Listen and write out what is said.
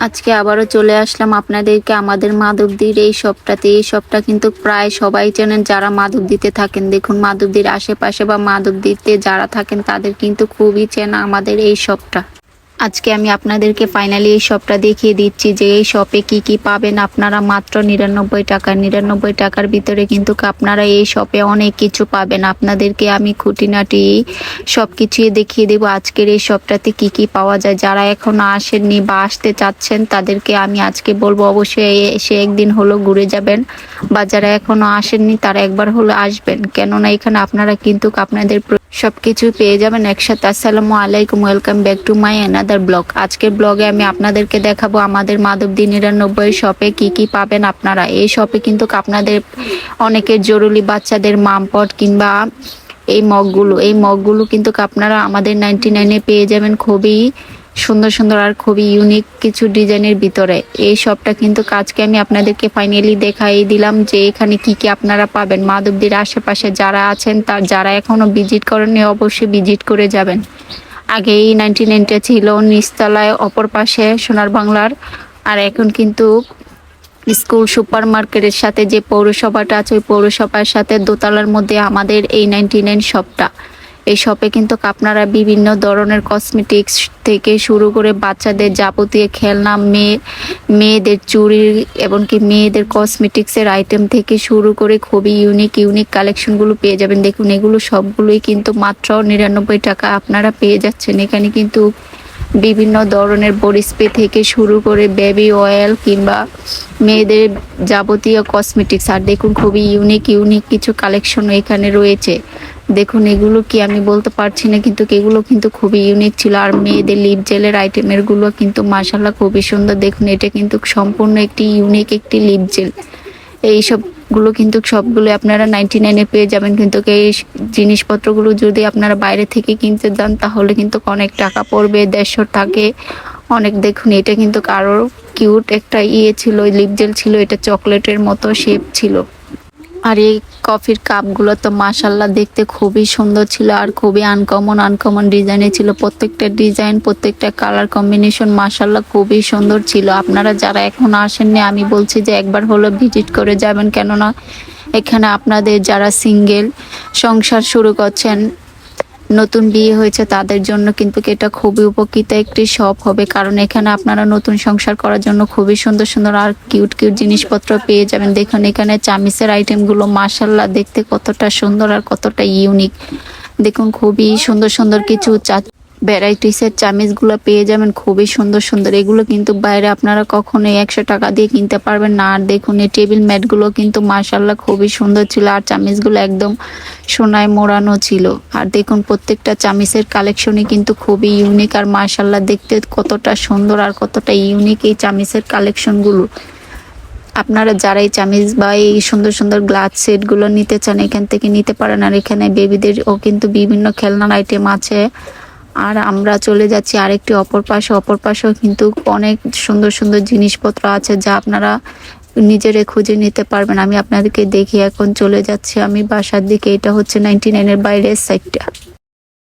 আজকে আবারও চলে আসলাম আপনাদেরকে আমাদের মাধবদীর এই শপটাতে। এই শপটা কিন্তু প্রায় সবাই চেনেন যারা মাধবদীতে থাকেন। দেখুন মাধবদীর আশেপাশে বা মাধবদীতে যারা থাকেন তাদের কিন্তু খুবই চেনা আমাদের এই শপটা। আজকে আমি আপনাদেরকে ফাইনালি এই শপটা দেখিয়ে দিচ্ছি যে এই শপে কি কি পাবেন আপনারা মাত্র 99 টাকা। 99 টাকার ভিতরে কিন্তু আপনারা এই শপে অনেক কিছু পাবেন। আপনাদেরকে আমি খুঁটিনাটি সব কিছুই দেখিয়ে দেবো আজকের এই শপটাতে কি কি পাওয়া যায়। যারা এখনো আসেননি বা আসতে চাচ্ছেন তাদেরকে আমি আজকে বলবো অবশ্যই এসে একদিন হলো ঘুরে যাবেন, বা যারা এখনো আসেননি তারা একবার হলো আসবেন, কেননা এখানে আপনারা কিন্তু আপনাদের সবকিছু পেয়ে যাবেন একসাথে। আসসালামু আলাইকুম, welcome back to my another blog. আজকের ব্লগে আমি আপনাদেরকে দেখাবো আমাদের মাধবদী 99 শপে কি কি পাবেন আপনারা। এই শপে কিন্তু আপনাদের অনেকের জরুরি বাচ্চাদের মামপট কিংবা এই মগগুলো কিন্তু আপনারা আমাদের 99-এ পেয়ে যাবেন। খুবই সুন্দর সুন্দর আর খুবই ইউনিক কিছু ডিজাইনের ভিতরে এই শপটা কিন্তু আজকে আমি আপনাদেরকে ফাইনালি দেখাই দিলাম যে এখানে কি কি আপনারা পাবেন। মাধবদীর আশেপাশে যারা আছেন তার যারা এখনো ভিজিট করেননি অবশ্যই ভিজিট করে যাবেন। আগে এই 99টা ছিল নিচতলায় অপর পাশে সোনার বাংলার, আর এখন কিন্তু স্কুল সুপার মার্কেটের সাথে যে পৌরসভাটা আছে ওই পৌরসভার সাথে দোতলার মধ্যে আমাদের এই 99 শপটা। এই শপে কিন্তু আপনারা বিভিন্ন ধরনের কসমেটিক্স থেকে শুরু করে বাচ্চাদের যাবতীয় খেলনা, মেয়েদের চুড়ি এমনকি মেয়েদের কসমেটিক্সের আইটেম থেকে শুরু করে খুবই ইউনিক কালেকশনগুলো পেয়ে যাবেন। দেখুন এগুলো সবগুলোই কিন্তু মাত্র 99 টাকা আপনারা পেয়ে যাচ্ছেন। এখানে কিন্তু বিভিন্ন ধরনের বডি স্প্রে থেকে শুরু করে বেবি অয়েল কিংবা মেয়েদের যাবতীয় কসমেটিক্স, আর দেখুন খুবই ইউনিক কিছু কালেকশন এখানে রয়েছে। দেখুন এগুলো কি আমি বলতে পারছি না, কিন্তু এগুলো কিন্তু খুবই ইউনিক ছিল। আর মেয়েদের লিপ জেলের আইটেমের গুলো কিন্তু মাশাআল্লাহ খুবই সুন্দর। দেখুন এটা কিন্তু সম্পূর্ণ একটি ইউনিক একটি লিপ জেল। এই সবগুলো কিন্তু সবগুলো আপনারা 99-এ পেয়ে যাবেন। কিন্তু এই জিনিসপত্রগুলো যদি আপনারা বাইরে থেকে কিনতে যান তাহলে কিন্তু অনেক টাকা পড়বে, 150 টাকা অনেক। দেখুন এটা কিন্তু কারো কিউট একটা ছিল, লিপ জেল ছিল, এটা চকলেটের মতো শেপ ছিল। আর এই কফির কাপগুলো তো মাশাআল্লাহ দেখতে খুবই সুন্দর ছিল আর খুবই আনকমন ডিজাইনে ছিল। প্রত্যেকটা ডিজাইন প্রত্যেকটা কালার কম্বিনেশন মাশাআল্লাহ খুবই সুন্দর ছিল। আপনারা যারা এখন আসেননি আমি বলছি যে একবার হলো ভিজিট করে যাবেন, কেননা এখানে আপনাদের যারা সিঙ্গেল সংসার শুরু করছেন, নতুন বিয়ে হয়েছে তাদের জন্য কিন্তু এটা খুবই উপকৃত একটি শপ হবে, কারণ এখানে আপনারা নতুন সংসার করার জন্য খুবই সুন্দর আর কিউট জিনিসপত্র পেয়ে যাবেন। দেখুন এখানে চামিচের আইটেমগুলো মাশাআল্লাহ দেখতে কতটা সুন্দর আর কতটা ইউনিক। দেখুন খুবই সুন্দর কিছু ভ্যারাইটিসের চামিচগুলো পেয়ে যাবেন, খুবই সুন্দর। এগুলো কিন্তু বাইরে আপনারা কখনোই 100 টাকা দিয়ে কিনতে পারবেন না। আর দেখুন এই টেবিল ম্যাটগুলো কিন্তু মাশাআল্লাহ খুবই সুন্দর ছিল, আর চামিচগুলো একদম সোনায় মোড়ানো ছিল। আর দেখুন প্রত্যেকটা চামিচের কালেকশনই কিন্তু খুবই ইউনিক আর মাশাআল্লাহ দেখতে কতটা সুন্দর আর কতটা ইউনিক এই চামিচের কালেকশনগুলো। আপনারা যারা এই চামিচ বা এই সুন্দর গ্লাস সেটগুলো নিতে চান এখান থেকে নিতে পারেন। আর এখানে বেবিদেরও কিন্তু বিভিন্ন খেলনার আইটেম আছে। আর আমরা চলে যাচ্ছি আরেকটি অপর পাশেও কিন্তু অনেক সুন্দর জিনিসপত্র আছে যা আপনারা নিজেরা খুঁজে নিতে পারবেন। আমি আপনাদেরকে দেখি এখন চলে যাচ্ছি আমি বাসার দিকে। এটা হচ্ছে 99-এর বাইরের সাইডটা।